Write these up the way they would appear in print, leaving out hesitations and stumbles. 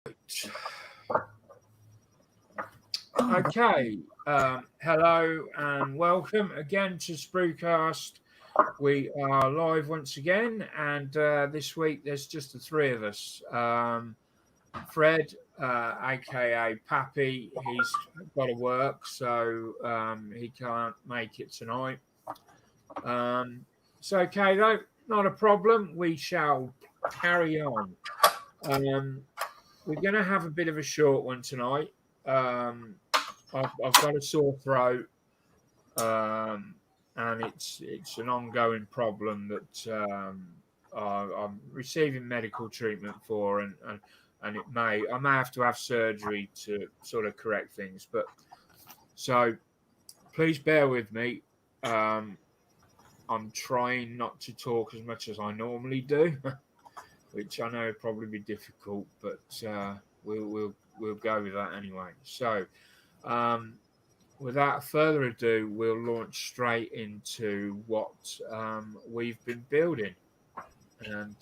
Okay, hello and welcome again to SprueCast. We are live once again, and this week there's just the three of us. Fred, aka Pappy, he's got to work, so he can't make it tonight. It's okay though, not a problem. We shall carry on. We're going to have a bit of a short one tonight. I've got a sore throat, and it's an ongoing problem that I'm receiving medical treatment for, and I may have to have surgery to sort of correct things. But so please bear with me. I'm trying not to talk as much as I normally do, which I know would probably be difficult, but we'll go with that anyway. So. Without further ado, we'll launch straight into what we've been building. And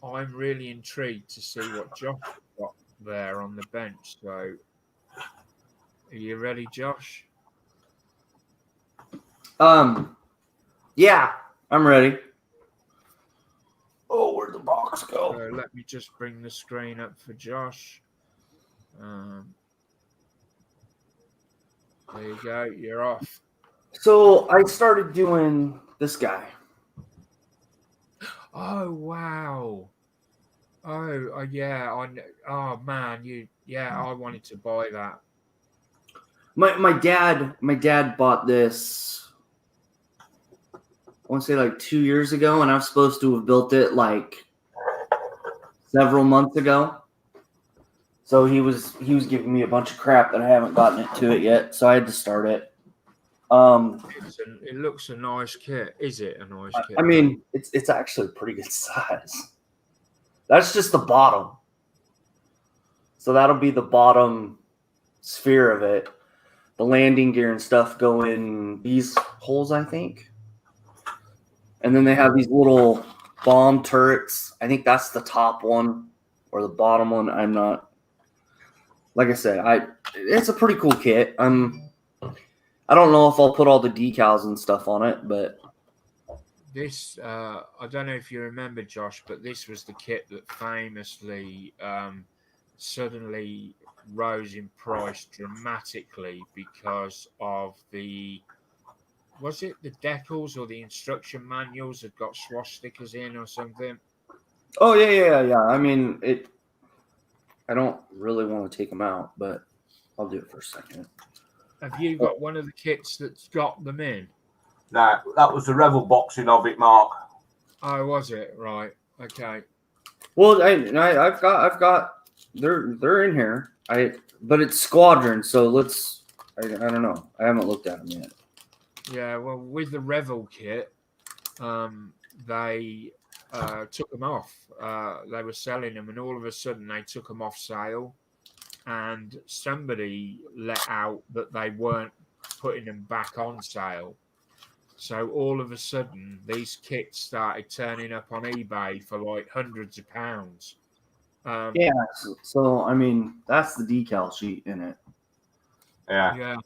I'm really intrigued to see what Josh got there on the bench. So, are you ready, Josh? Yeah, I'm ready. Oh, where'd the box go? So let me just bring the screen up for Josh. There you go. You're off. So I started doing this guy. Oh wow! Oh yeah! Oh man! I wanted to buy that. My dad bought this. I want to say like 2 years ago, and I was supposed to have built it like several months ago. So he was giving me a bunch of crap that I haven't gotten it to it yet. So I had to start it. It looks a nice kit. Is it a nice kit? I mean, it's actually a pretty good size. That's just the bottom. So that'll be the bottom sphere of it. The landing gear and stuff go in these holes, I think. And then they have these little bomb turrets. I think that's the top one or the bottom one. I'm not. Like I said, it's a pretty cool kit. I don't know if I'll put all the decals and stuff on it, but this I don't know if you remember, Josh, but this was the kit that famously suddenly rose in price dramatically because of was it the decals or the instruction manuals that got swastikas in or something? Oh yeah. I mean, I don't really want to take them out, but I'll do it for a second. Have you got one of the kits that's got them in? No, that was the Revel boxing of it, Mark. Oh, was it? Right. Okay. Well, I've got they're in here. But it's Squadron, so I don't know. I haven't looked at them yet. Yeah, well, with the Revel kit, they took them off. They were selling them, and all of a sudden they took them off sale, and somebody let out that they weren't putting them back on sale. So all of a sudden, these kits started turning up on eBay for like hundreds of pounds. Yeah, so I mean, that's the decal sheet in it. Yeah.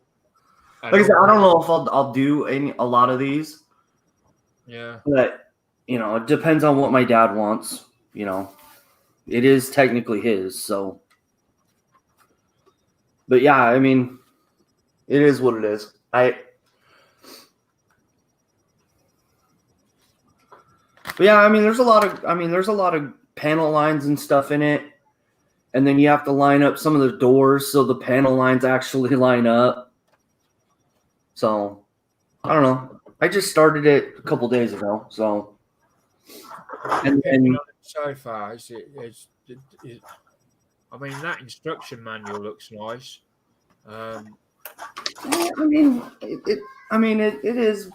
Like I said, I don't know if I'll do a lot of these. Yeah. But it depends on what my dad wants. It is technically his, so. But yeah, I mean, it is what it is. But yeah, I mean, there's a lot of panel lines and stuff in it, and then you have to line up some of the doors so the panel lines actually line up. So, I don't know. I just started it a couple days ago, so. And so far, I mean, that instruction manual looks nice. I mean, it is.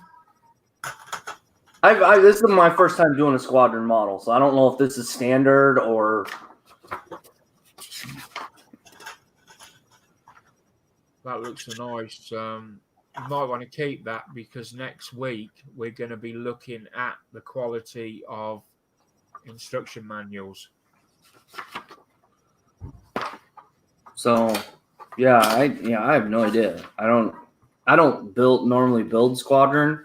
This is my first time doing a Squadron model, so I don't know if this is standard or. That looks nice. You might want to keep that because next week we're going to be looking at the quality of instruction manuals. So, yeah, I have no idea. I don't normally build Squadron,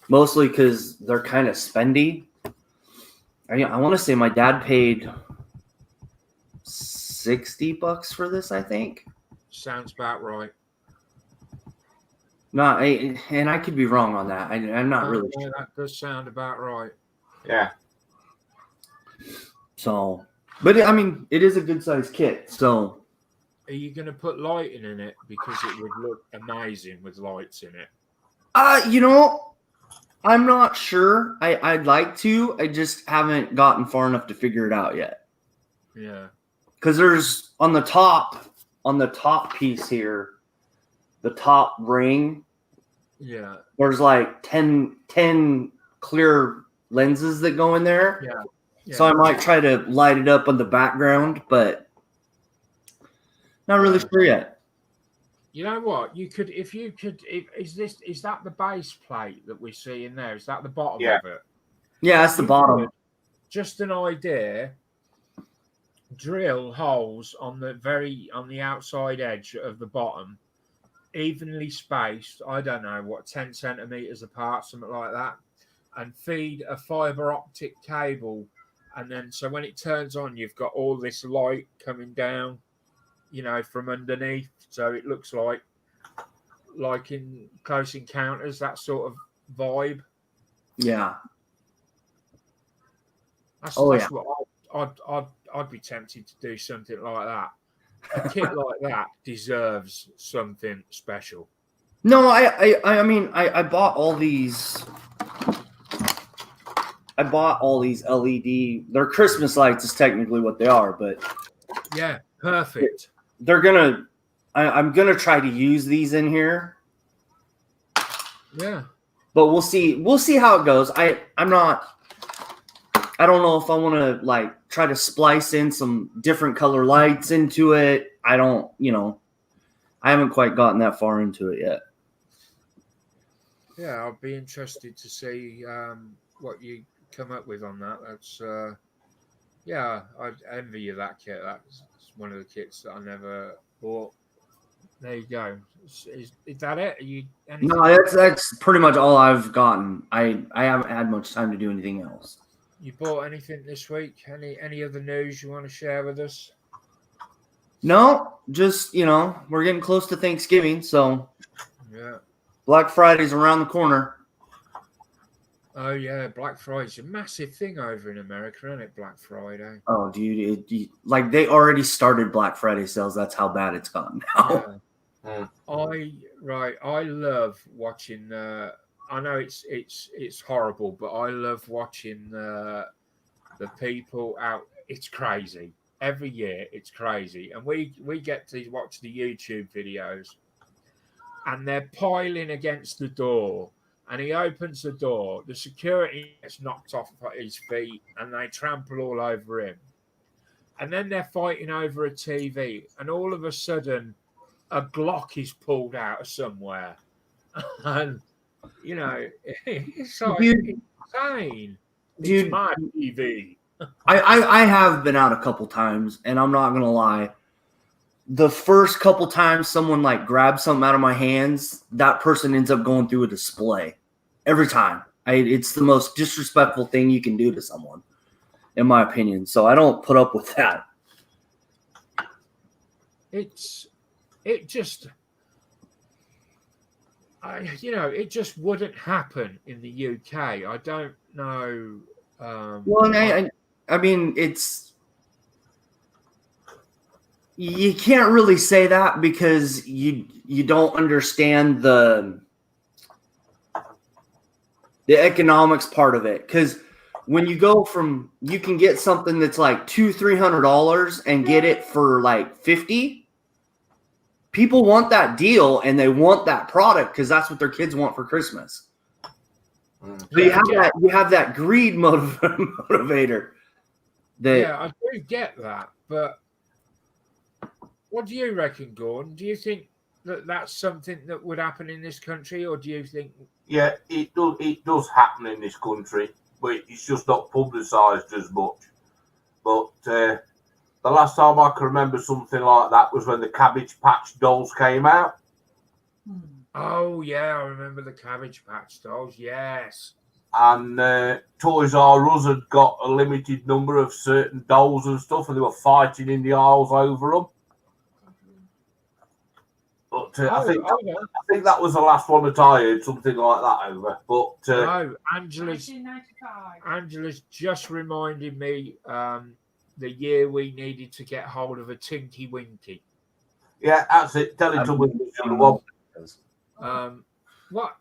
mostly because they're kind of spendy. I want to say my dad paid $60 for this, I think. Sounds about right. No, and I could be wrong on that. I'm not really sure. That does sound about right. Yeah. So, but I mean, it is a good sized kit. So, are you going to put lighting in it because it would look amazing with lights in it? I'm not sure. I'd like to. I just haven't gotten far enough to figure it out yet. Yeah. Because there's on the top piece here, the top ring. Yeah. There's like 10 clear lenses that go in there. Yeah. So I might try to light it up on the background, but not really sure yet. You know what? Is that the base plate that we see in there? Is that the bottom of it? Yeah, that's the bottom. Just an idea. Drill holes on the outside edge of the bottom, evenly spaced. I don't know what, 10 centimeters apart, something like that, and feed a fiber optic cable. And then, so when it turns on, you've got all this light coming down, from underneath. So it looks like in Close Encounters, that sort of vibe. Yeah. That's what I'd be tempted to do, something like that. A kit like that deserves something special. No, I mean, I bought all these. I bought all these LED. They're Christmas lights, is technically what they are, but yeah, perfect. I'm gonna try to use these in here. Yeah, but we'll see. We'll see how it goes. I don't know if I want to like try to splice in some different color lights into it. I haven't quite gotten that far into it yet. Yeah, I'll be interested to see what you come up with on that. That's I envy you that kit. That's one of the kits that I never bought. There you go. Is that it? Are you? No, that's pretty much all I've gotten. I haven't had much time to do anything else. You bought anything this week? Any other news you want to share with us? No, just we're getting close to Thanksgiving, so yeah, Black Friday's around the corner. Oh yeah, Black Friday's a massive thing over in America, isn't it? Black Friday. Oh, dude, like they already started Black Friday sales. That's how bad it's gotten now. Yeah. I love watching. I know it's horrible, but I love watching the people out. It's crazy. Every year, it's crazy, and we get to watch the YouTube videos, and they're piling against the door. And he opens the door. The security gets knocked off his feet, and they trample all over him. And then they're fighting over a TV, and all of a sudden, a Glock is pulled out of somewhere, and it's like insane. Dude, it's my TV. I have been out a couple times, and I'm not gonna lie. The first couple times someone like grabs something out of my hands, that person ends up going through a display every time. It's the most disrespectful thing you can do to someone, in my opinion. So I don't put up with that. It just wouldn't happen in the UK. I don't know. I mean, you can't really say that because you don't understand the economics part of it. Because when you go from, you can get something that's like $200-300 and get it for like $50. People want that deal and they want that product because that's what their kids want for Christmas. So you have that greed motivator. Yeah, I do get that, but what do you reckon, Gordon? Do you think that that's something that would happen in this country, or do you think? Yeah, it does. It does happen in this country, but it's just not publicised as much. But the last time I can remember something like that was when the Cabbage Patch dolls came out. Oh yeah, I remember the Cabbage Patch dolls. Yes. And Toys R Us had got a limited number of certain dolls and stuff, and they were fighting in the aisles over them. But I think that was the last one that I heard something like that over. But no, Angela's just reminded me the year we needed to get hold of a Tinky Winky. Yeah, that's it. Teletubbies was the other one. What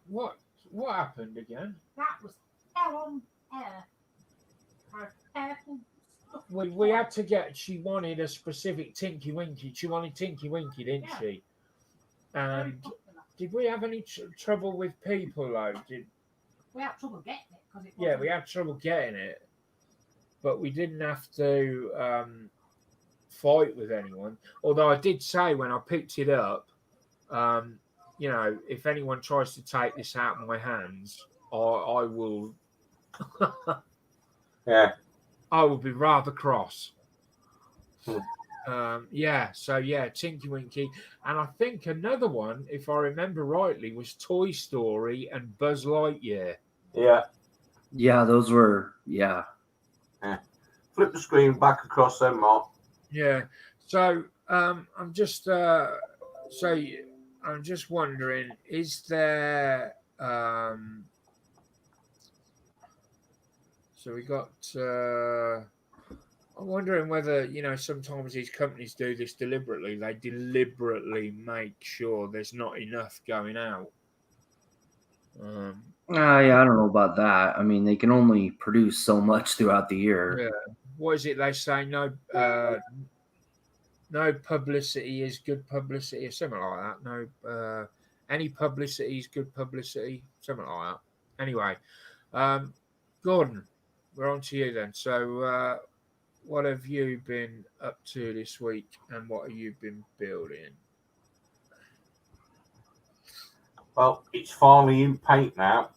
happened again? That was hell on air. We had to get. She wanted a specific Tinky Winky. She wanted Tinky Winky, didn't she? And did we have any trouble with people though? We had trouble getting it yeah, we had trouble getting it, but we didn't have to fight with anyone. Although I did say when I picked it up, you know, if anyone tries to take this out of my hands, I will. Yeah, I will be rather cross. Tinky Winky, and I think another one, if I remember rightly, was Toy Story and Buzz Lightyear. Yeah, those were Flip the screen back across them, Mark. Yeah. So I'm just wondering, is there so we got I'm wondering whether, you know, sometimes these companies do this deliberately. They deliberately make sure there's not enough going out. I don't know about that. I mean, they can only produce so much throughout the year. Yeah. What is it they say? No publicity is good publicity, or something like that. No, any publicity is good publicity, something like that. Anyway, Gordon, we're on to you then. So, what have you been up to this week, and what have you been building? Well, it's finally in paint now.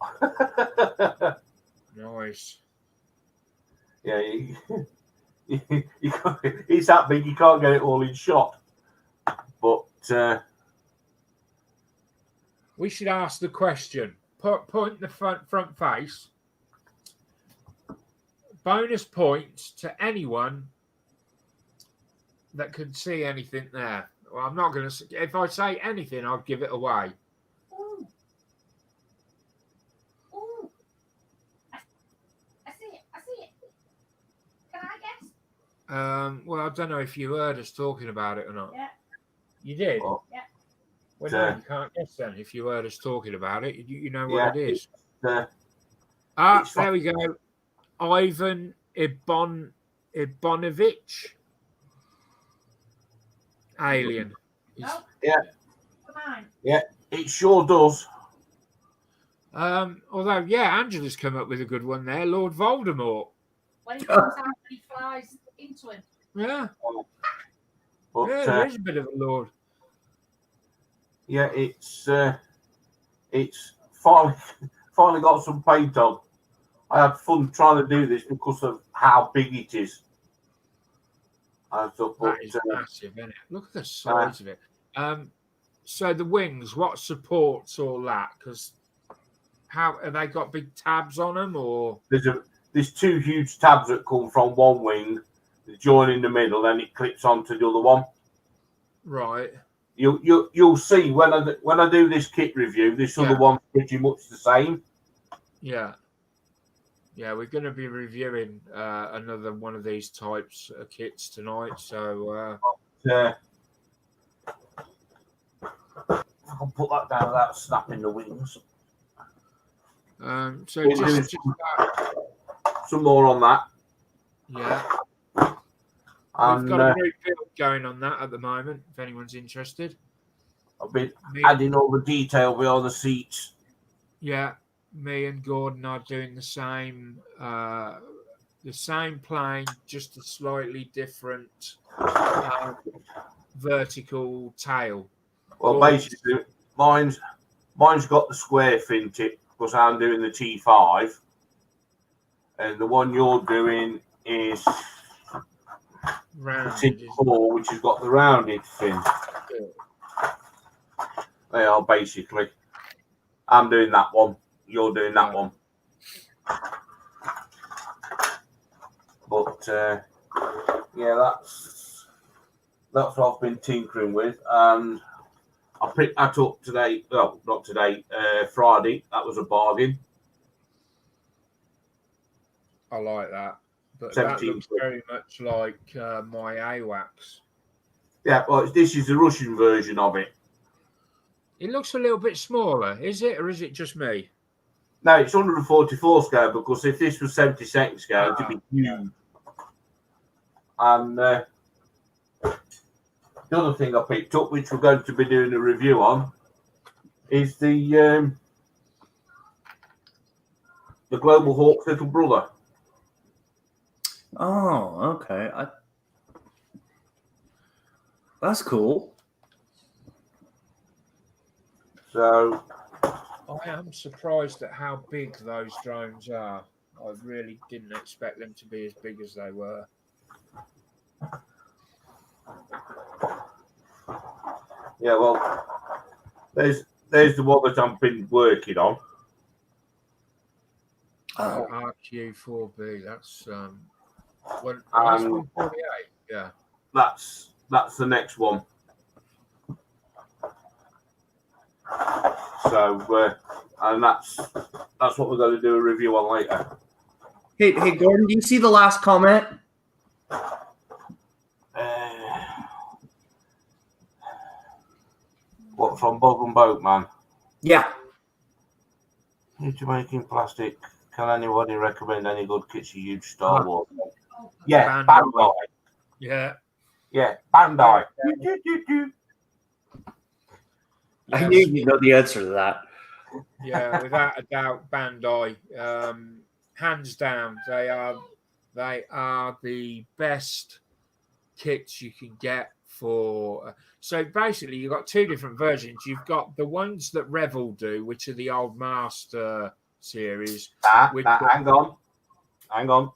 Nice. Yeah, it's that big you can't get it all in shot. But we should ask the question. Point the front face. Bonus points to anyone that can see anything there. Well, I'm not going to. If I say anything, I'll give it away. Ooh. I see it. Can I guess? Well, I don't know if you heard us talking about it or not. Yeah. You did? Well, yeah. Well, no, you can't guess then if you heard us talking about it. You know what it is. There we go. Ivan Ivanovich. Alien. No. Yeah. Come on. Yeah, it sure does. Although, Angela's come up with a good one there. Lord Voldemort. When he comes out and he flies into him. Yeah. But, there is a bit of a Lord. Yeah, it's finally got some paint on. I had fun trying to do this because of how big it is. That is massive, isn't it? Look at the size of it. So the wings, what supports all that? Because how have they got big tabs on them, or there's two huge tabs that come from one wing, they join in the middle, and it clips onto the other one. Right. You'll see when I do this kit review, this other one's pretty much the same. Yeah. Yeah, we're going to be reviewing another one of these types of kits tonight. So I'll put that down without snapping the wings. So just some more on that. Yeah. And, we've got a great build going on that at the moment, if anyone's interested. I've been adding all the detail behind the seats. Yeah, me and Gordon are doing the same plane, just a slightly different vertical tail. Well, basically, mine's got the square fin tip because I'm doing the T5, and the one you're doing is rounded. Core, which has got the rounded fin. They are basically. I'm doing that one. You're doing that one. But yeah, that's what I've been tinkering with, and I picked that up today. Well, not today. Friday. That was a bargain. I like that, but that looks very much like my AWACS. Yeah, well, this is the Russian version of it. It looks a little bit smaller, is it, or is it just me? No, it's 144 scale, because if this was 72nd scale, it'd be huge. And the other thing I picked up, which we're going to be doing a review on, is the Global Hawk's little brother. Oh, okay. That's cool. So I am surprised at how big those drones are. I really didn't expect them to be as big as they were. Yeah, well, there's the one that I've been working on. RQ4B. That's 148. Yeah. That's the next one. So, and that's what we're going to do a review on later. Hey, Gordon, do you see the last comment? What, from Bob and Boatman? Yeah. Into making plastic. Can anybody recommend any good kits you use Star Wars? Yeah, Bandai. Yeah. Yeah, Bandai. I knew you know the answer to that. Yeah, without a doubt, Bandai. Hands down, they are the best kits you can get for. So basically, you've got two different versions. You've got the ones that Revell do, which are the old Master series. Hang on.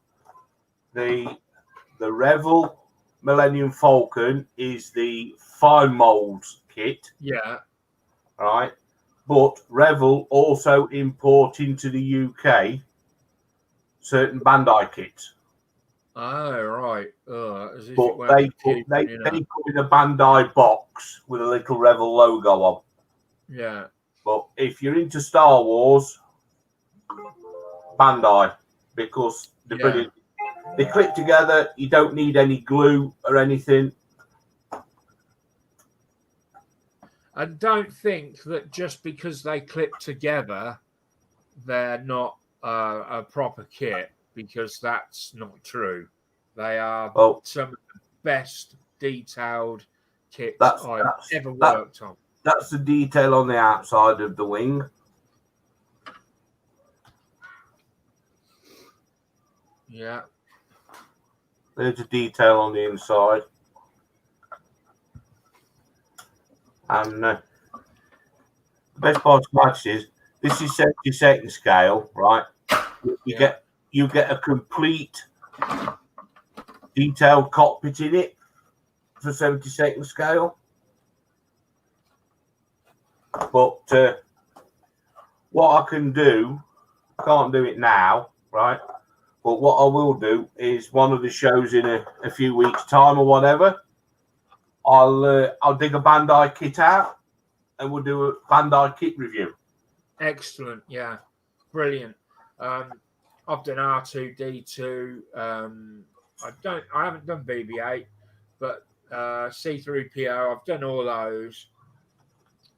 The Revell Millennium Falcon is the fine molds kit. Yeah. Right. But Revell also import into the UK certain Bandai kits. Oh, right. But they come in a Bandai box with a little Revell logo on. Yeah. But if you're into Star Wars, Bandai, because they're brilliant. They click together. You don't need any glue or anything. And don't think that just because they clip together, they're not a proper kit, because that's not true. They are some of the best detailed kits I've ever worked on. That's the detail on the outside of the wing. Yeah. There's a detail on the inside. And the best part of it is this is 72nd scale, right? You get a complete detailed cockpit in it for 72nd scale. But what I can do, can't do it now, right? But what I will do is one of the shows in a few weeks' time or whatever, I'll dig a Bandai kit out and we'll do a Bandai kit review. Excellent, yeah, brilliant. I've done R2D2. I haven't done BB-8, but C3PO. I've done all those,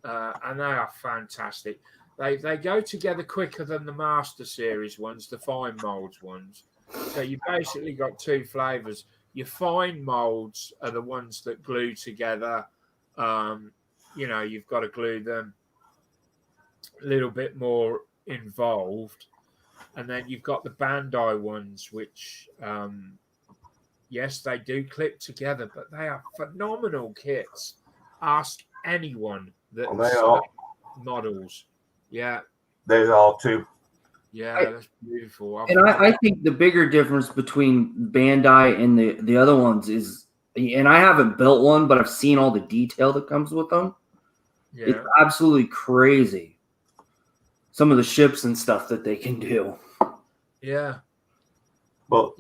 and they are fantastic. They go together quicker than the Master Series ones, the fine molds ones. So you basically got two flavors. Your fine molds are the ones that glue together. You've got to glue them a little bit more involved. And then you've got the Bandai ones, which, yes, they do clip together, but they are phenomenal kits. Ask anyone that models. Yeah. There's all two. Yeah, that's beautiful. I think the bigger difference between Bandai and the other ones is and I haven't built one, but I've seen all the detail that comes with them. Yeah. It's absolutely crazy. Some of the ships and stuff that they can do. Yeah. But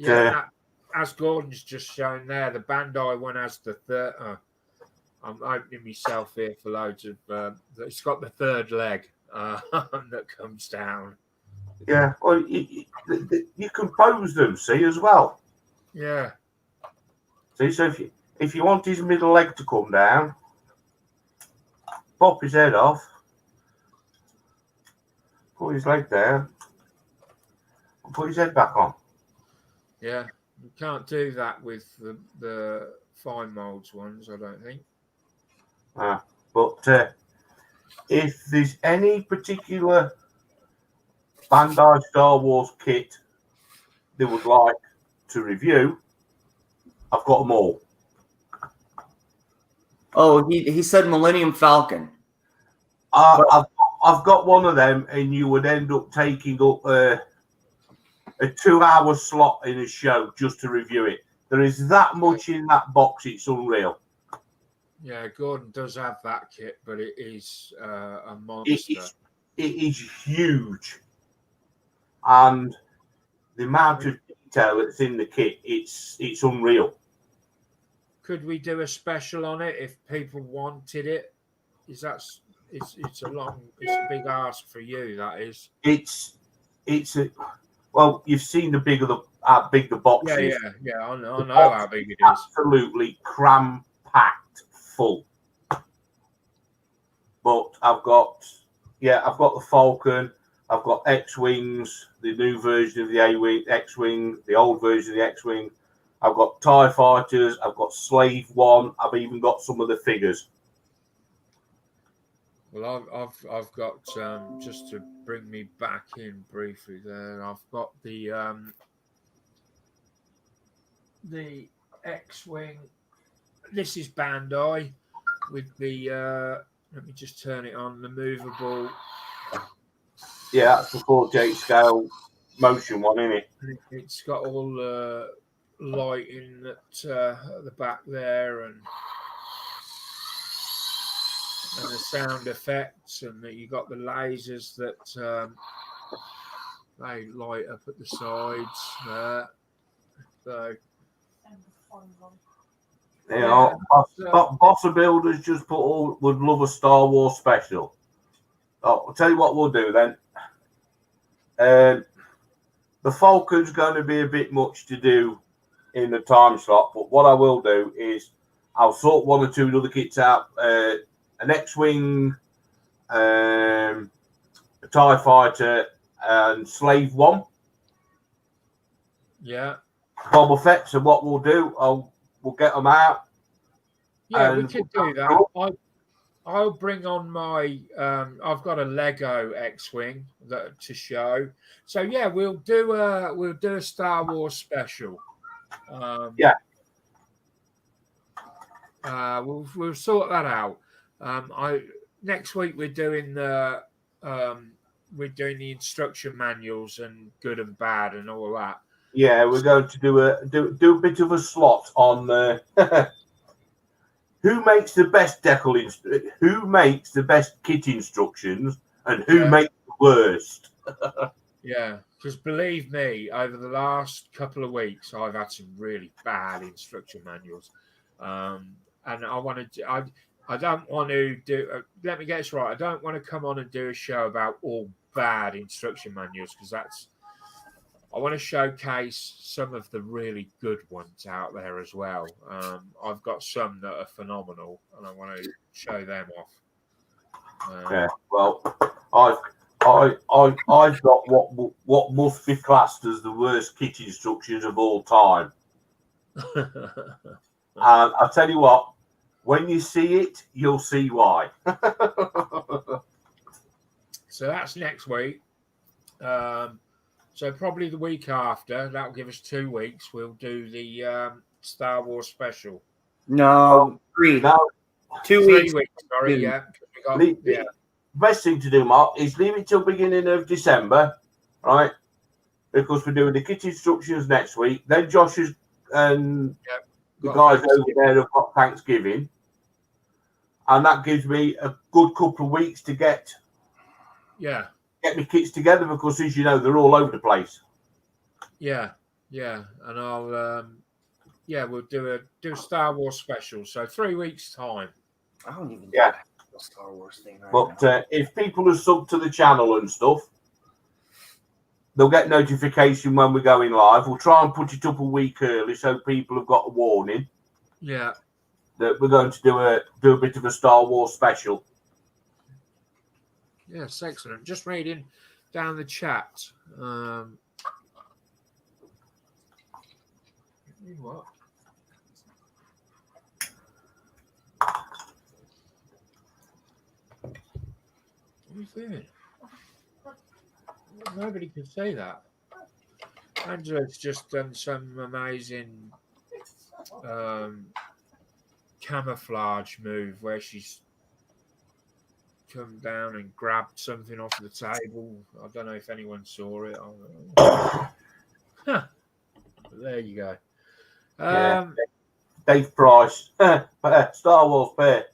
as Gordon's just shown there, the Bandai one has the third. I'm opening myself here for loads of. It's got the third leg that comes down. yeah, well, you can pose them, see, as well. Yeah. See, so if you want his middle leg to come down, pop his head off, put his leg down, and put his head back on. Yeah. You can't do that with the fine molds ones, I don't think. But if there's any particular Bandai Star Wars kit they would like to review, I've got them all. Oh, he said Millennium Falcon. I've got one of them, and you would end up taking up a 2-hour slot in a show just to review it. There is that much in that box; it's unreal. Yeah, Gordon does have that kit, but it is a monster. It is huge, and the amount of detail that's in the kit, it's unreal. Could we do a special on it if people wanted it? It's a big ask for you. That is. Well, you've seen how big the box is. Yeah. I know how big it is. Absolutely cram-packed full. But I've got the Falcon. I've got X-Wings, the new version of the X-Wing, the old version of the X-Wing. I've got TIE Fighters. I've got Slave One. I've even got some of the figures. Well, I've got just to bring me back in briefly there. I've got the X-Wing. This is Bandai with the. Let me just turn it on. The movable. Yeah, that's the 48 scale motion one, isn't it? It's got all the lighting at the back there and the sound effects, and that you got the lasers that they light up at the sides. So. Yeah, Boss of Builders just would love a Star Wars special. I'll tell you what we'll do then. The Falcon's going to be a bit much to do in the time slot, but what I will do is I'll sort one or two other kits out. An X-Wing, a TIE Fighter, and Slave One. Yeah. Boba Fett, and what we'll do, we'll get them out. Yeah, we could do that. I'll bring on my. I've got a Lego X-Wing to show. So yeah, we'll do a Star Wars special. Yeah. We'll sort that out. Next week we're doing the instruction manuals and good and bad and all that. Yeah, we're going to do a bit of a slot on who makes the best who makes the best kit instructions, and who makes the worst. Yeah, because believe me, over the last couple of weeks, I've had some really bad instruction manuals, and I don't want to do. Let me get this right. I don't want to come on and do a show about all bad instruction manuals, because I want to showcase some of the really good ones out there as well. I've got some that are phenomenal, and I want to show them off. Yeah, well, I've got what must be classed as the worst kit instructions of all time. And I'll tell you what, when you see it, you'll see why. So that's next week. So probably the week after, that'll give us 2 weeks. We'll do the Star Wars special. No, 3. No, 2 3 weeks. weeks. Sorry, yeah. Best thing to do, Mark, is leave it till beginning of December, right? Because we're doing the kit instructions next week. Then Josh is and the guys over there have got Thanksgiving, and that gives me a good couple of weeks to get my kits together because, as you know, they're all over the place. Yeah, and I'll we'll do a Star Wars special. So 3 weeks time. I don't even know the Star Wars thing right now. If people are subbed to the channel and stuff, they'll get notification when we're going live. We'll try and put it up a week early so people have got a warning. Yeah. That we're going to do a bit of a Star Wars special. Yes, excellent. Just reading down the chat. What? What are you doing? Nobody could say that. Angela's just done some amazing camouflage move where she's come down and grabbed something off the table. I don't know if anyone saw it. There you go. Dave Price, Star Wars pair,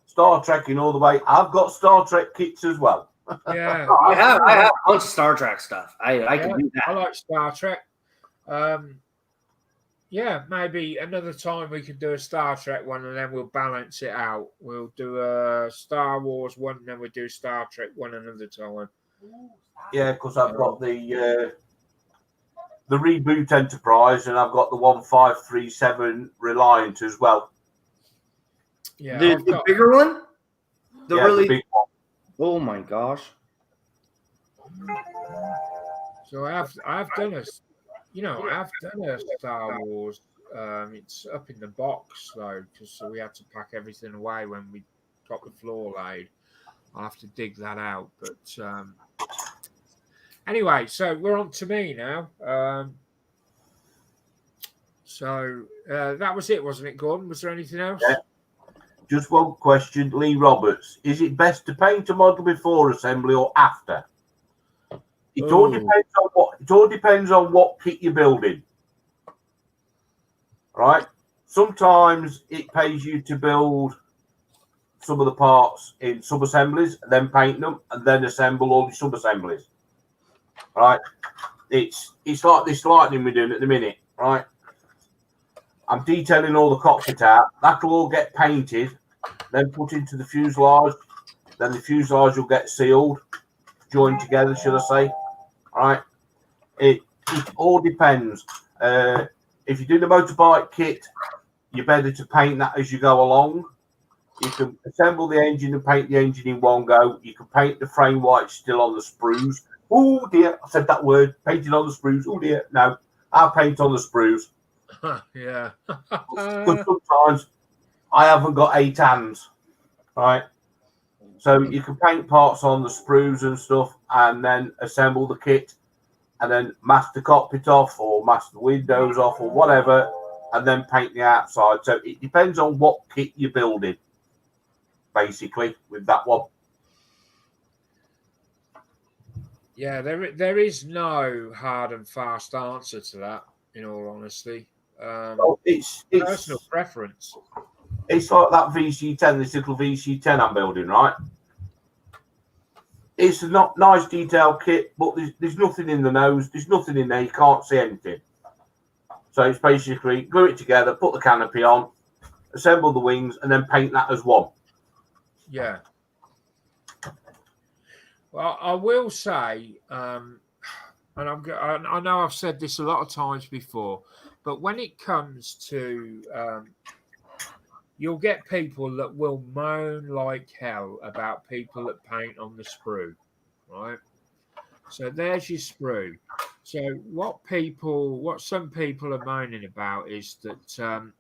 Star Trekking all the way. I've got Star Trek kits as well. Yeah, I have a bunch of Star Trek stuff. I can do that. I like Star Trek. Maybe another time we could do a Star Trek one and then we'll balance it out. We'll do a Star Wars one and then we'll do Star Trek one another time. Yeah, because I've got the Reboot Enterprise and I've got the 1537 Reliant as well. Yeah, the bigger one? The big one. Oh my gosh. So I've done a Star Wars. It's up in the box though, because we had to pack everything away when we got the floor laid. I'll have to dig that out. But anyway, so we're on to me now. So that was it, wasn't it, Gordon? Was there anything else? Yeah. Just one question, Lee Roberts. Is it best to paint a model before assembly or after? It all depends on what kit you're building. Right? Sometimes it pays you to build some of the parts in sub-assemblies, then paint them, and then assemble all the sub-assemblies. Right? It's like this lighting we're doing at the minute, right? I'm detailing all the cockpit out. That'll all get painted, then put into the fuselage. Then the fuselage will get sealed, joined together, should I say. Right? It all depends. If you do the motorbike kit, you're better to paint that as you go along. You can assemble the engine and paint the engine in one go. You can paint the frame while it's still on the sprues. Oh dear, I said that word. Painting on the sprues. Oh dear, no. I'll paint on the sprues. Yeah. Because sometimes I haven't got 8 hands, right? So you can paint parts on the sprues and stuff and then assemble the kit and then mask the cockpit off or mask the windows off or whatever and then paint the outside. So it depends on what kit you're building, basically, with that one. Yeah, there is no hard and fast answer to that, in all honesty. It's personal preference. It's like that VC10, this little VC10 I'm building, right? It's a not nice detailed kit, but there's nothing in the nose. There's nothing in there. You can't see anything. So it's basically glue it together, put the canopy on, assemble the wings, and then paint that as one. Yeah. Well, I will say, and I know I've said this a lot of times before, but when it comes to, you'll get people that will moan like hell about people that paint on the sprue, right? So there's your sprue. So what some people are moaning about is that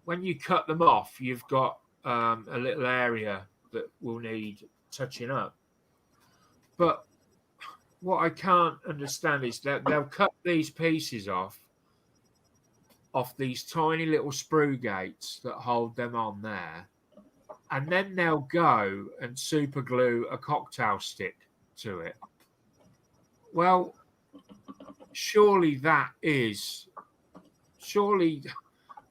when you cut them off, you've got a little area that will need touching up. But what I can't understand is that they'll cut these pieces off these tiny little sprue gates that hold them on there, and then they'll go and super glue a cocktail stick to it. Well, surely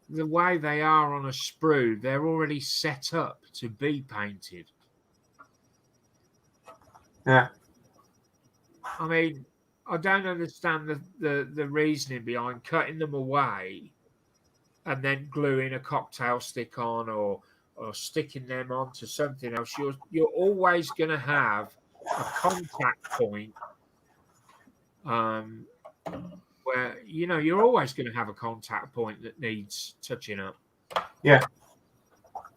the way they are on a sprue, they're already set up to be painted. Yeah. I mean, I don't understand the reasoning behind cutting them away and then gluing a cocktail stick on or sticking them onto something else. You're always going to have a contact point where you're always going to have a contact point that needs touching up. Yeah.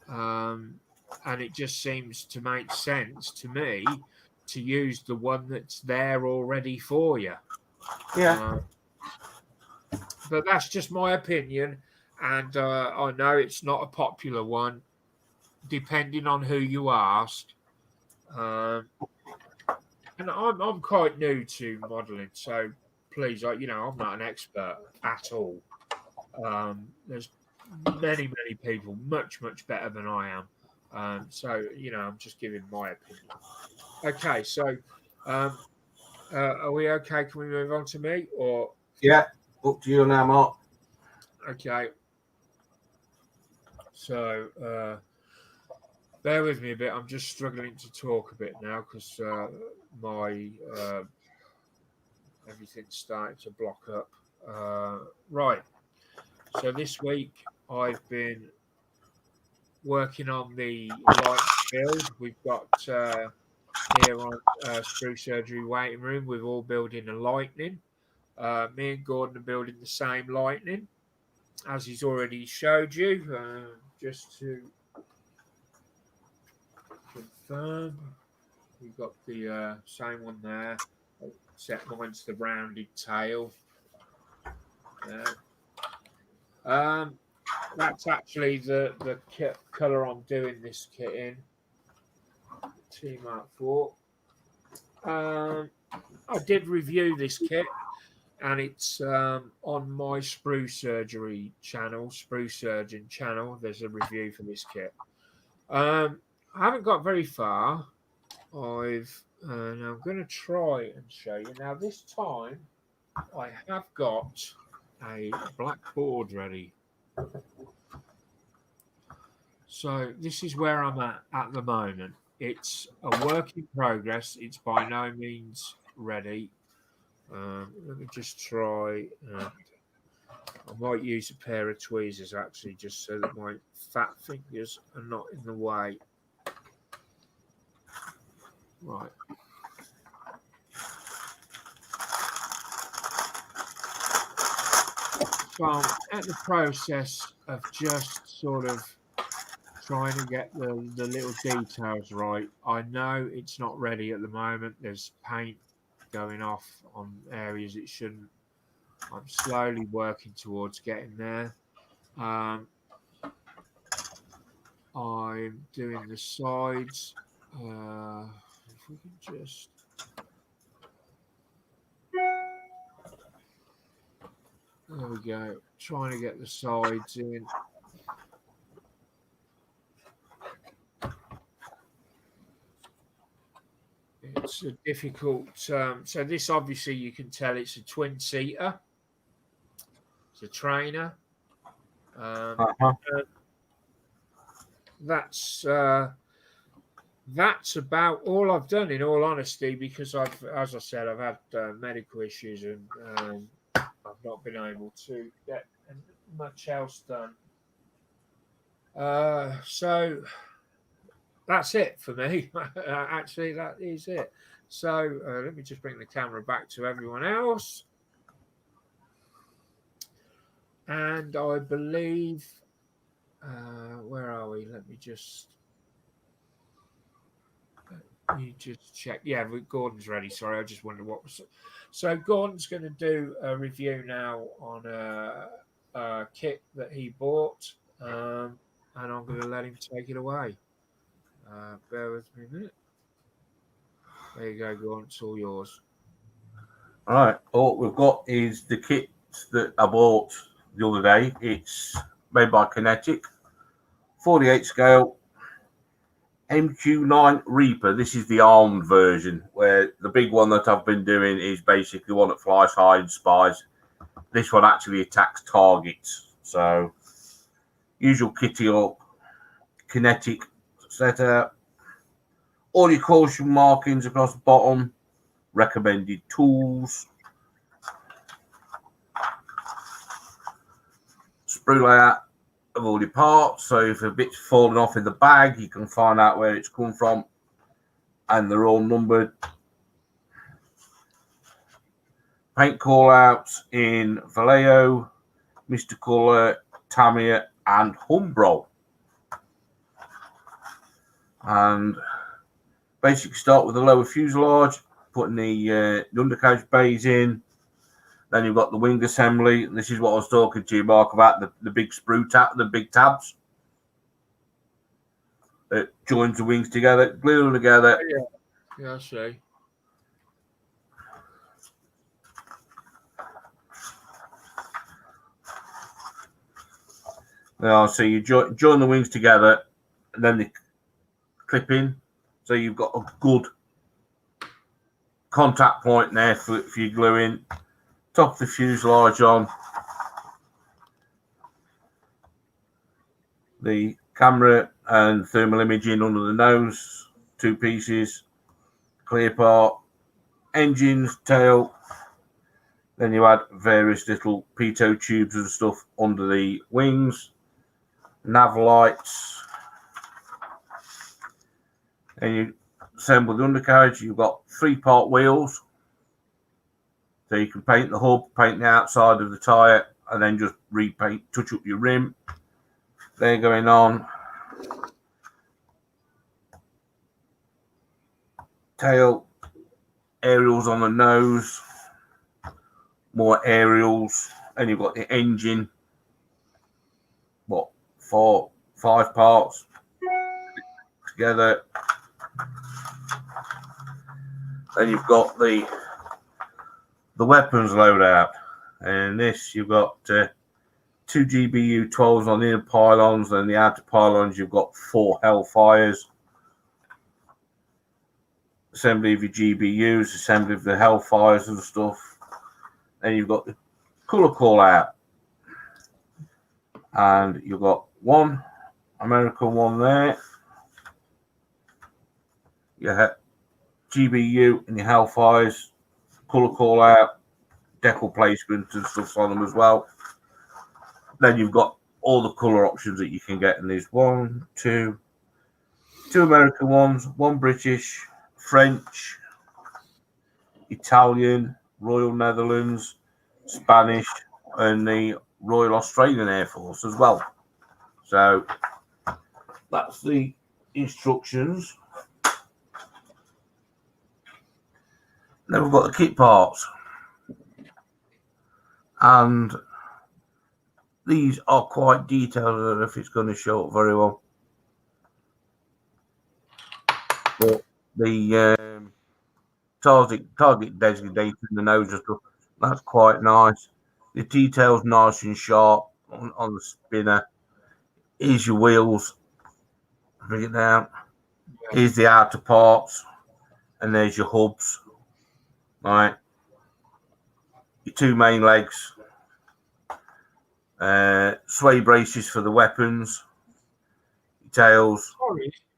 And it just seems to make sense to me to use the one that's there already for you. Yeah. But that's just my opinion, and I know it's not a popular one, depending on who you ask. And I'm quite new to modelling, so please, I'm not an expert at all. There's many people much better than I am. So I'm just giving my opinion. Okay, so are we okay? Can we move on to me or? Yeah, up to you now, Mark. Okay. So bear with me a bit. I'm just struggling to talk a bit now because my everything's starting to block up. Right. So this week I've been working on the light build. We've got here on Sprue Surgery waiting room. We're all building a lightning. Me and Gordon are building the same lightning, as he's already showed you. Just to confirm, we've got the same one there, except mine's the rounded tail. That's actually the kit colour I'm doing this kit in. T Mark 4. I did review this kit, and it's on my Sprue Surgery channel, Sprue Surgeon channel. There's a review for this kit. I haven't got very far. Now I'm going to try and show you. Now this time, I have got a black board ready. So this is where I'm at the moment. It's a work in progress. It's by no means ready. Let me just try. I might use a pair of tweezers actually, just so that my fat fingers are not in the way. Right. So I'm at the process of just sort of trying to get the little details right. I know it's not ready at the moment. There's paint going off on areas it shouldn't. I'm slowly working towards getting there. I'm doing the sides. If we can just. There we go. Trying to get the sides in. It's a difficult. So this obviously you can tell it's a twin-seater. It's a trainer. That's about all I've done, in all honesty, because as I said, I've had medical issues and I've not been able to get much else done. So that's it for me. Actually, that is it. So let me just bring the camera back to everyone else. And I believe, where are we? Let me just check. Yeah, Gordon's ready. Sorry, I just wondered what was. So Gordon's going to do a review now on a kit that he bought, and I'm going to let him take it away. Bear with me a minute. There you go, Gordon. It's all yours. All right. All we've got is the kit that I bought the other day. It's made by Kinetic, 48 scale, MQ9 Reaper. This is the armed version, where the big one that I've been doing is basically one that flies high and spies. This one actually attacks targets. So usual kitty up, kinetic setup, all your caution markings across the bottom, recommended tools, sprue layout of all your parts. So if a bit's fallen off in the bag, you can find out where it's come from, and they're all numbered. Paint call outs in Vallejo, Mr. Colour, Tamiya, and Umbro. And basically start with the lower fuselage, putting the undercarriage bays in. Then you've got the wing assembly. And this is what I was talking to you, Mark, about the big sprue tab, the big tabs. It joins the wings together, glue them together. Yeah, I see. Now, so you join the wings together, and then they clip in. So you've got a good contact point there for your gluing. Top of the fuselage on. The camera and thermal imaging under the nose, 2 pieces. Clear part. Engines, tail. Then you add various little pitot tubes and stuff under the wings. Nav lights. And you assemble the undercarriage. You've got 3-part wheels. So you can paint the hub, paint the outside of the tyre, and then just repaint, touch up your rim. They're going on. Tail, aerials on the nose, more aerials, and you've got the engine. What, 4, 5 parts together. Then you've got the weapons loadout, and this you've got 2 GBU 12s on the inner pylons, and the outer pylons you've got 4 Hellfires. Assembly of your GBUs, assembly of the Hellfires and stuff. Then you've got the colour call out, and you've got 1 American one there. You have GBU and your Hellfires, colour call out, decal placement and stuff on them as well. Then you've got all the colour options that you can get in these. 1, 2 American ones, 1 British, French, Italian, Royal Netherlands, Spanish, and the Royal Australian Air Force as well. So that's the instructions. Then we've got the kit parts, and these are quite detailed. I don't know if it's going to show up very well, but the target designated the nose and stuff, that's quite nice. The details nice and sharp on the spinner. Here's your wheels. Bring it down. Here's the outer parts, and there's your hubs. Right, your 2 main legs, sway braces for the weapons, your tails.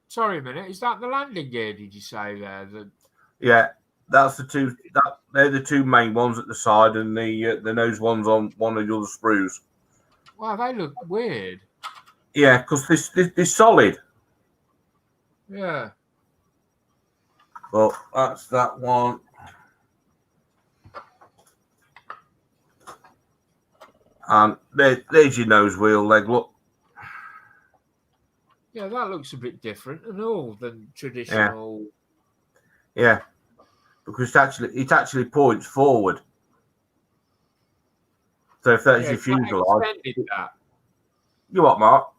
Sorry a minute. Is that the landing gear? Did you say there? Yeah, that's the 2. They're the 2 main ones at the side, and the nose ones on one of the other sprues. Wow, they look weird. Yeah, because this solid. Yeah. Well, that's that one. And there's your nose wheel leg. Look. Yeah, that looks a bit different and all than traditional. Yeah, because it actually points forward. So if that's your fuselage, you what, Mark?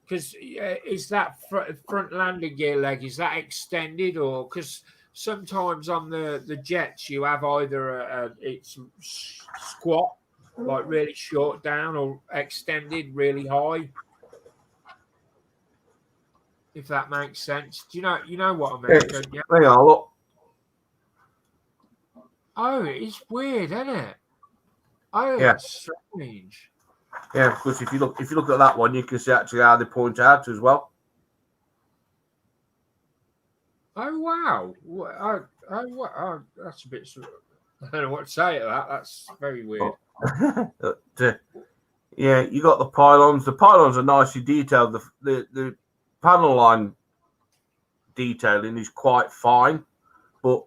Because is that front landing gear leg, is that extended, or because sometimes on the jets you have either it's squat, like really short down, or extended really high, if that makes sense. Do you know what I mean? Don't you? They are, look. Oh, it's weird, isn't it? Oh, yeah. It's strange. Yeah, because if you look at that one, you can see actually how they point out as well. Oh wow! That's a bit. I don't know what to say to that. That's very weird. Yeah, you got the pylons. The pylons are nicely detailed. The panel line detailing is quite fine, but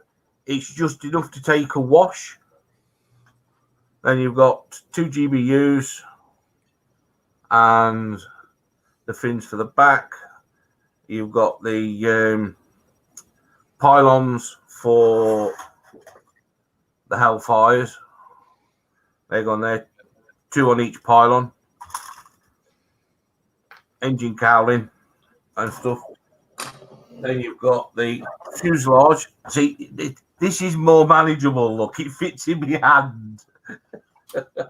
it's just enough to take a wash. Then you've got 2 GBUs and the fins for the back. You've got the pylons for the Hellfires. They're gone there, 2 on each pylon. Engine cowling and stuff. Then you've got the fuselage. See, this is more manageable. Look, it fits in my hand.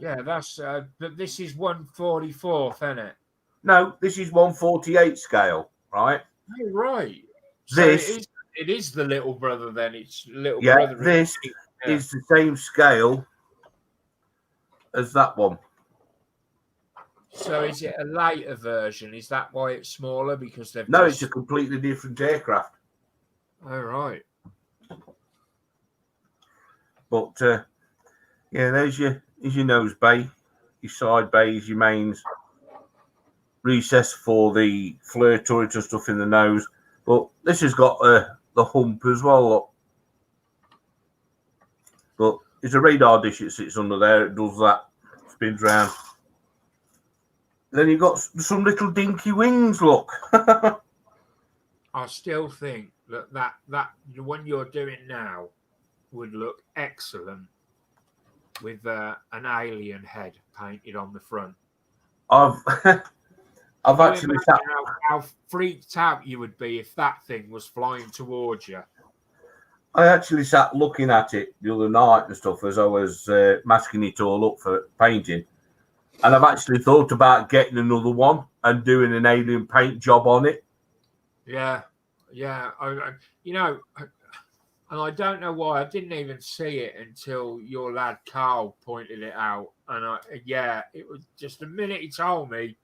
Yeah, that's. But this is 1/44th, isn't it? No, this is 1/48 scale, right? Oh, right. So it is the little brother then. It's little brother. This is the same scale as that one. So is it a later version? Is that why it's smaller? Because they've it's a completely different aircraft. Oh, right. But there's your nose bay, your side bays, your mains, recess for the flare turret and stuff in the nose. But this has got the hump as well. Look. But it's a radar dish that sits under there. It does that, spins round. Then you've got some little dinky wings. Look. I still think that the one you're doing now would look excellent with an alien head painted on the front. I've actually sat. How freaked out you would be if that thing was flying towards you. I actually sat looking at it the other night and stuff as I was masking it all up for painting, and I've actually thought about getting another one and doing an alien paint job on it. Yeah. And I don't know why I didn't even see it until your lad Carl pointed it out, and it was just the minute he told me.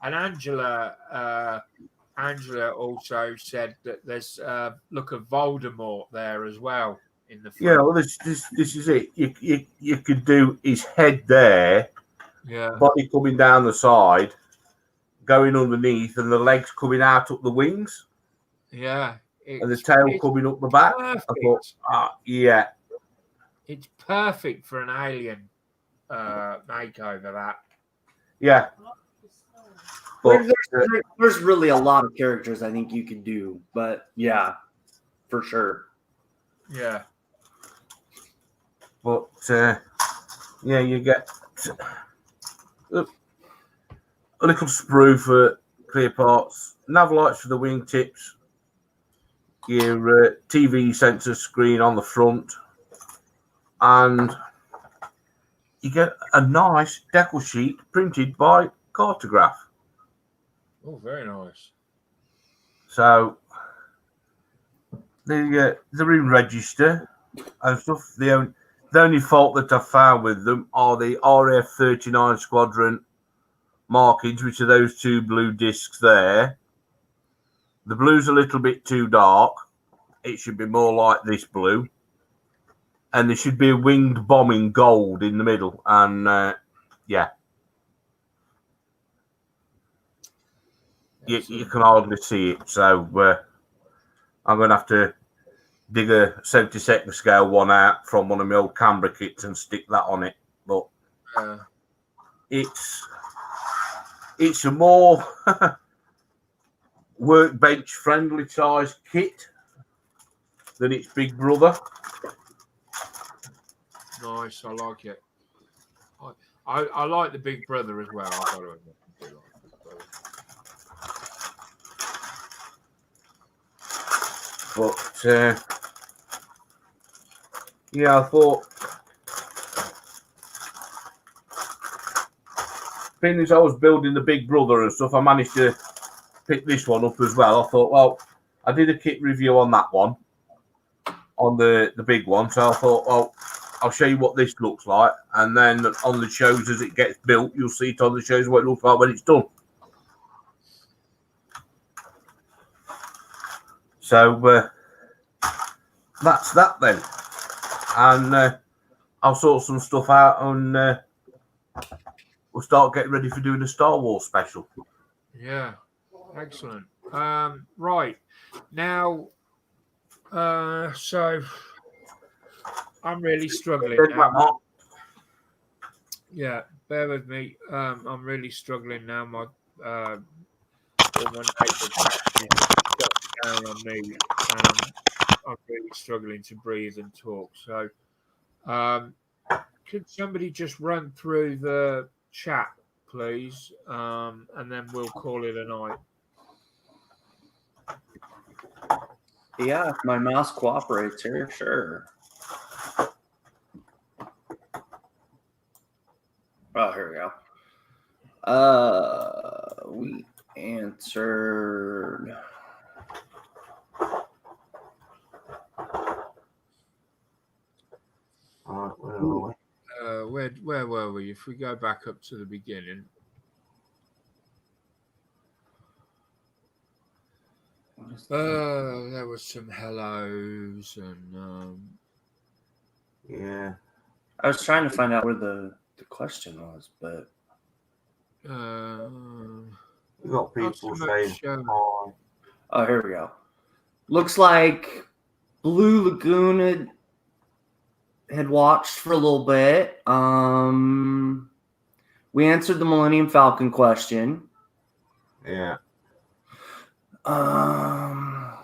And Angela also said that there's look of Voldemort there as well in the front. Yeah, well, this is it. You could do his head there, body coming down the side, going underneath, and the legs coming out up the wings. Yeah, and the tail coming up the back. Perfect. I thought, yeah, it's perfect for an alien makeover. That. Yeah. But there's really a lot of characters I think you could do, but yeah, for sure. Yeah. But you get a little sprue for clear parts, nav lights for the wingtips, your TV sensor screen on the front, and you get a nice decal sheet printed by Cartograph. Oh, very nice. So they're in register and stuff. The only fault that I found with them are the RF-39 Squadron markings, which are those two blue discs there. The blue's a little bit too dark. It should be more like this blue. And there should be a winged bomb in gold in the middle. And, yeah. You can hardly see it. So I'm going to have to dig a 72nd scale one out from one of my old Canberra kits and stick that on it. But it's a more workbench friendly size kit than its big brother. Nice, I like it. I like the big brother as well. I've got to admit, I do like the big brother. But yeah, I thought, being as I was building the big brother and stuff, I managed to pick this one up as well. I thought, well, I did a kit review on that one, on the big one, so I thought, well, I'll show you what this looks like, and then on the shows as it gets built, you'll see it on the shows what it looks like when it's done. So that's that then, and I'll sort some stuff out, and we'll start getting ready for doing a Star Wars special. Yeah, excellent. Right now, so I'm really struggling now. Yeah, bear with me. I'm really struggling now. My all my neighbours actually shut down on me. I'm really struggling to breathe and talk. So, could somebody just run through the chat, please, and then we'll call it a night. Yeah, if my mouse cooperates here, sure. Oh, here we go. We answered. Where were we? If we go back up to the beginning. There was some hellos and yeah. I was trying to find out where the question was, but you got people saying hi. Oh, here we go. Looks like Blue Lagoon had watched for a little bit. We answered the Millennium Falcon question. Yeah. Well,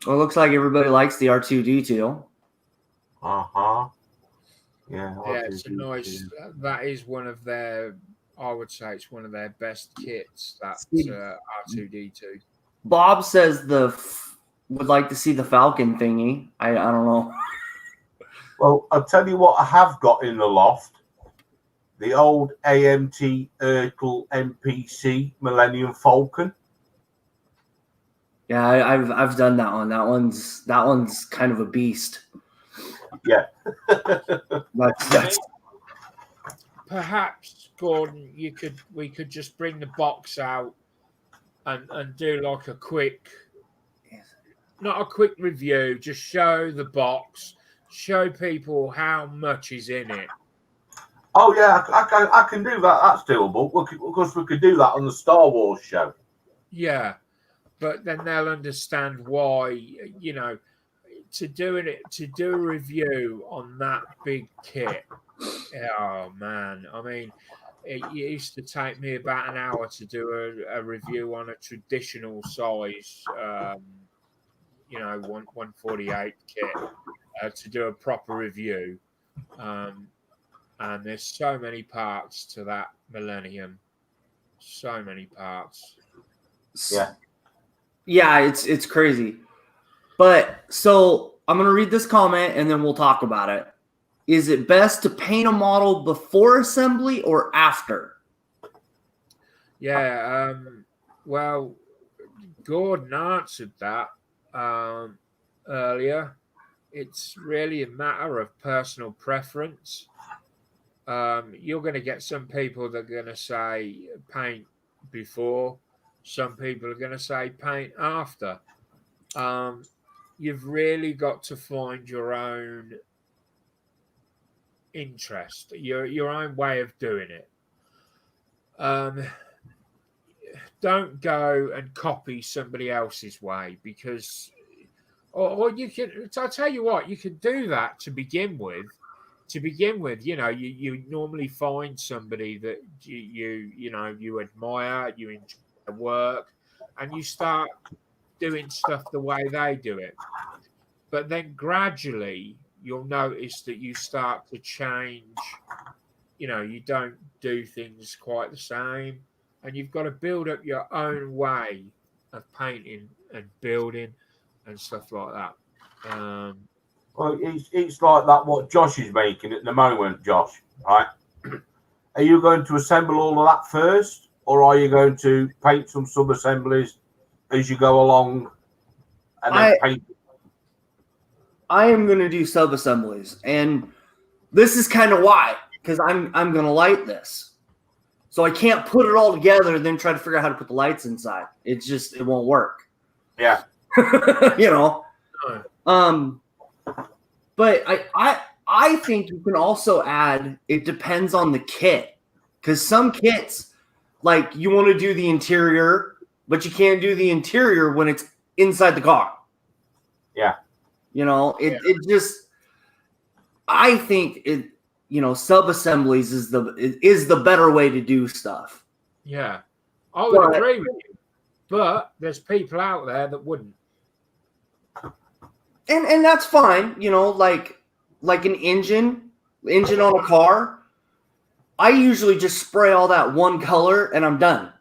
it looks like everybody likes the R2D2. Uh-huh. Yeah. Yeah, it's a nice. That is one of their. I would say it's one of their best kits. That R2D2. Bob says would like to see the Falcon thingy. I don't know. Well, I'll tell you what I have got in the loft. The old AMT Urkel MPC Millennium Falcon. Yeah, I've done that one. That one's kind of a beast. Yeah. That's Perhaps, Gordon, we could just bring the box out and do like a quick, not a quick review, just show the box, show people how much is in it. Oh yeah, I can do that. That's doable. Because we could do that on the Star Wars show. Yeah, but then they'll understand why. To do a review on that big kit. Oh man, I mean, it used to take me about an hour to do a review on a traditional size, 148 kit to do a proper review. And there's so many parts to that Millennium, so many parts. Yeah, it's crazy. But so I'm gonna read this comment and then we'll talk about it. Is it best to paint a model before assembly or after? Yeah, well, Gordon answered that earlier. It's really a matter of personal preference. You're going to get some people that are going to say paint before. Some people are going to say paint after. You've really got to find your own interest, your own way of doing it. Don't go and copy somebody else's way because, or you can. I'll tell you what, you can do that to begin with. You normally find somebody that you admire, you enjoy their work, and you start doing stuff the way they do it. But then gradually you'll notice that you start to change. You don't do things quite the same, and you've got to build up your own way of painting and building and stuff like that. Well, it's like that what Josh is making at the moment, Josh, right? Are you going to assemble all of that first, or are you going to paint some sub-assemblies as you go along and then paint? I am going to do sub-assemblies, and this is kind of why, because I'm going to light this. So I can't put it all together and then try to figure out how to put the lights inside. It won't work. Yeah. You know. But I think you can also add, it depends on the kit. Because some kits, like you want to do the interior, but you can't do the interior when it's inside the car. Yeah. You know, it just, I think it, you know, sub-assemblies is the better way to do stuff. Yeah. I would agree with you. But there's people out there that wouldn't. And that's fine, you know, like an engine on a car. I usually just spray all that one color and I'm done.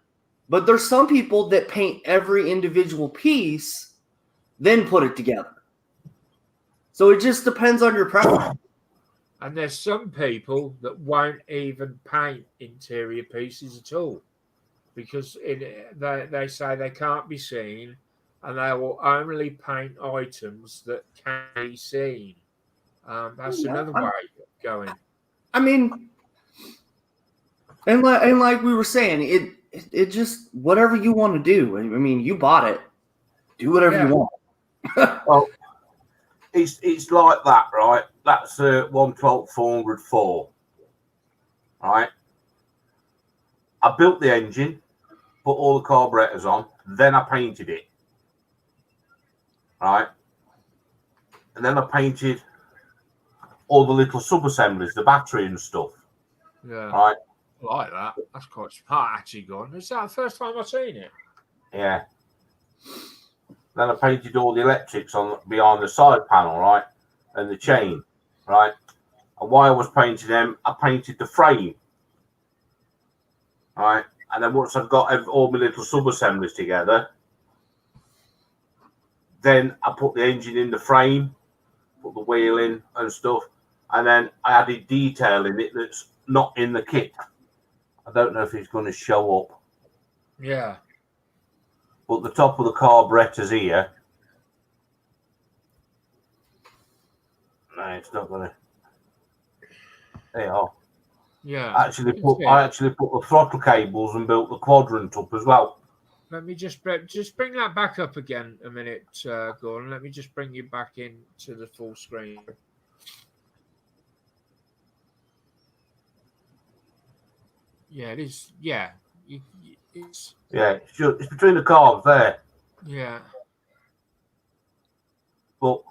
But there's some people that paint every individual piece, then put it together. So it just depends on your preference. And there's some people that won't even paint interior pieces at all because they say they can't be seen, and they will only paint items that can be seen. That's another way of going. I mean, and like we were saying, it just whatever you want to do. I mean, you bought it. Do whatever you want. Well, it's like that, right? That's 1/12/404, right? I built the engine, put all the carburetors on, then I painted it, right? And then I painted all the little sub-assemblies, the battery and stuff. Yeah. Right? I like that. That's quite smart, actually, Gordon. Is that the first time I've seen it? Yeah. Then I painted all the electrics on behind the side panel, right? And the chain, right? And while I was painting them, I painted the frame, right? And then once I've got all my little sub-assemblies together, then I put the engine in the frame, put the wheel in and stuff, and then I added detail in it that's not in the kit. I don't know if it's going to show up. Yeah. But the top of the carburetors here, no, it's not going to. There you are. Yeah. I actually put the throttle cables and built the quadrant up as well. Let me just bring that back up again a minute, Gordon. Let me just bring you back into the full screen. Yeah, it is. Yeah, it's. Yeah, it's between the carbs there. Yeah. But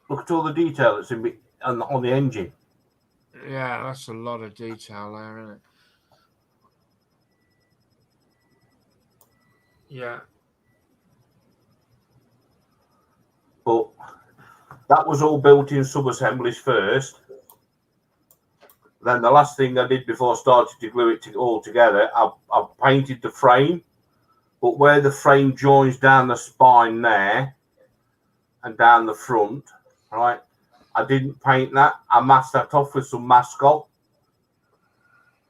look at all the detail that's on the engine. Yeah, that's a lot of detail there, isn't it? Yeah. But that was all built in sub-assemblies first. Then the last thing I did before I started to glue it all together, I painted the frame. But where the frame joins down the spine there and down the front, right, I didn't paint that. I masked that off with some Mascol.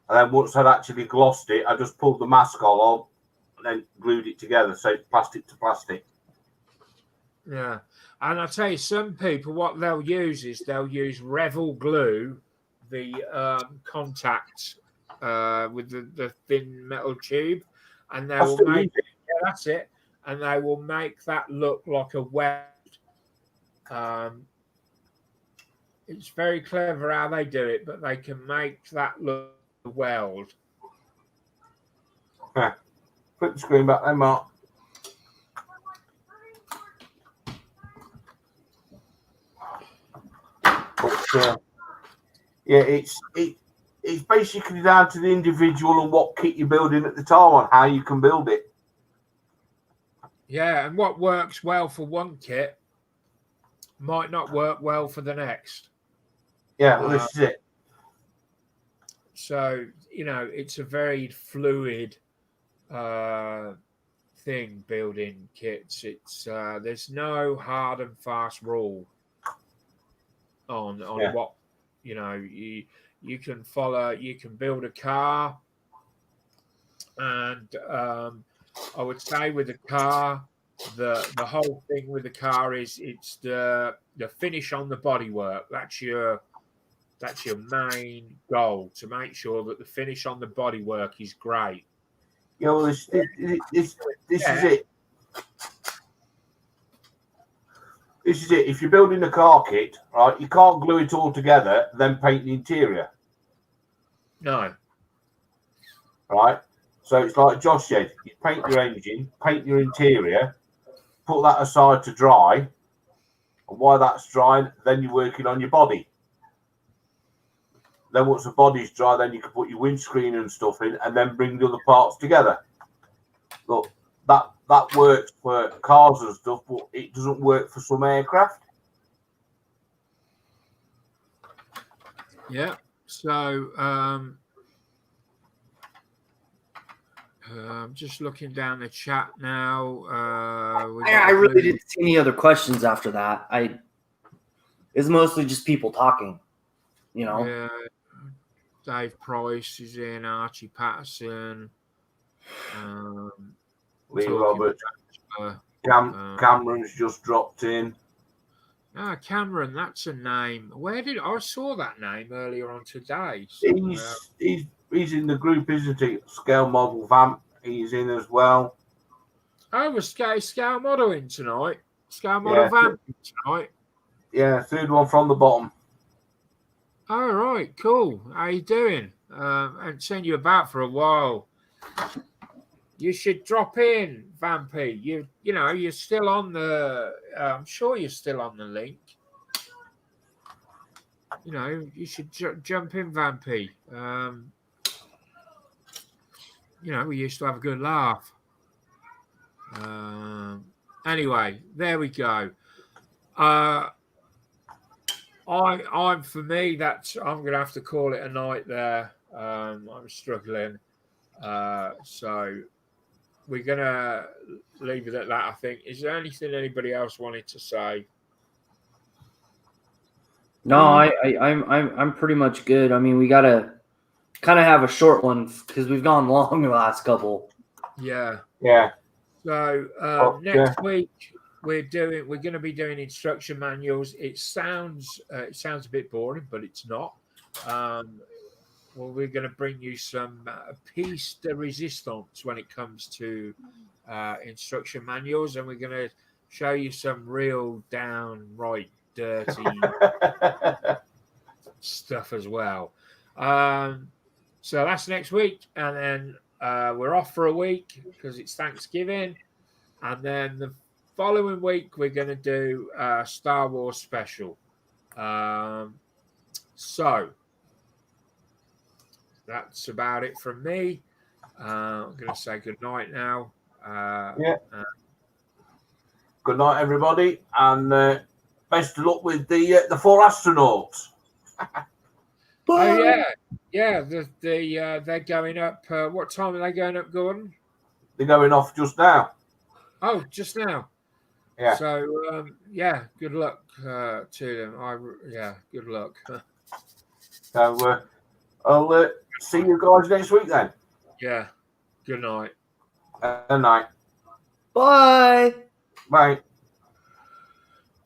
And then once I'd actually glossed it, I just pulled the Mascol off and then glued it together. So it's plastic to plastic. Yeah. And I'll tell you, some people, what they'll use is they'll use Revel glue, the contact with the thin metal tube, and they will make that's it, and they will make that look like a weld. It's very clever how they do it, but they can make that look a weld. Yeah. Put the screen back there, Mark. But, yeah, it's basically down to the individual and what kit you're building at the time on how you can build it. Yeah, and what works well for one kit might not work well for the next. Yeah, well, this is it. So, you know, it's a very fluid thing, building kits. It's there's no hard and fast rule on what, you know, you can follow. You can build a car, and I would say with a car, the whole thing with the car is it's the finish on the bodywork. That's your main goal, to make sure that the finish on the bodywork is great. Yeah, well, this is it. This is it. If you're building a car kit, right, you can't glue it all together, then paint the interior. No. Right? So it's like Josh said, you paint your engine, paint your interior, put that aside to dry, and while that's drying, then you're working on your body. Then once the body's dry, then you can put your windscreen and stuff in, and then bring the other parts together. Look, that works for cars and stuff, but it doesn't work for some aircraft. Yeah. So I'm just looking down the chat now. I really didn't see any other questions after that. It's mostly just people talking, you know. Yeah. Dave Price is in, Archie Patterson, Lee Roberts, Cameron's just dropped in. Cameron, that's a name. Where did I saw that name earlier on today? He's in the group, isn't he? Scale Model Vamp, he's in as well. Oh, was Scale Model in tonight? Scale Model Vamp in tonight? Yeah, third one from the bottom. All right, cool. How you doing? I haven't seen you about for a while. You should drop in, Vampy. You know, you're still on the. I'm sure you're still on the link. You know, you should jump in, Vampy. You know, we used to have a good laugh. Anyway, there we go. I'm for me. I'm gonna have to call it a night there. I'm struggling. So we're gonna leave it at that. I think. Is there anything anybody else wanted to say? No, I'm pretty much good. I mean, we gotta kind of have a short one because we've gone long the last couple. Yeah. Yeah. So next week we're going to be doing instruction manuals. It sounds a bit boring, but it's not. Well, we're going to bring you some piece de resistance when it comes to instruction manuals, and we're going to show you some real downright dirty stuff as well. So that's next week, and then we're off for a week because it's Thanksgiving, and then the following week we're going to do a Star Wars special. So that's about it from me. I'm going to say good night now. Good night, everybody, and best of luck with the 4 astronauts. Oh yeah. They're going up. What time are they going up, Gordon? They're going off just now. Oh, just now. Yeah. So good luck to them. Good luck. So I'll see you guys next week then. Yeah. Good night. Good night. Bye. Bye.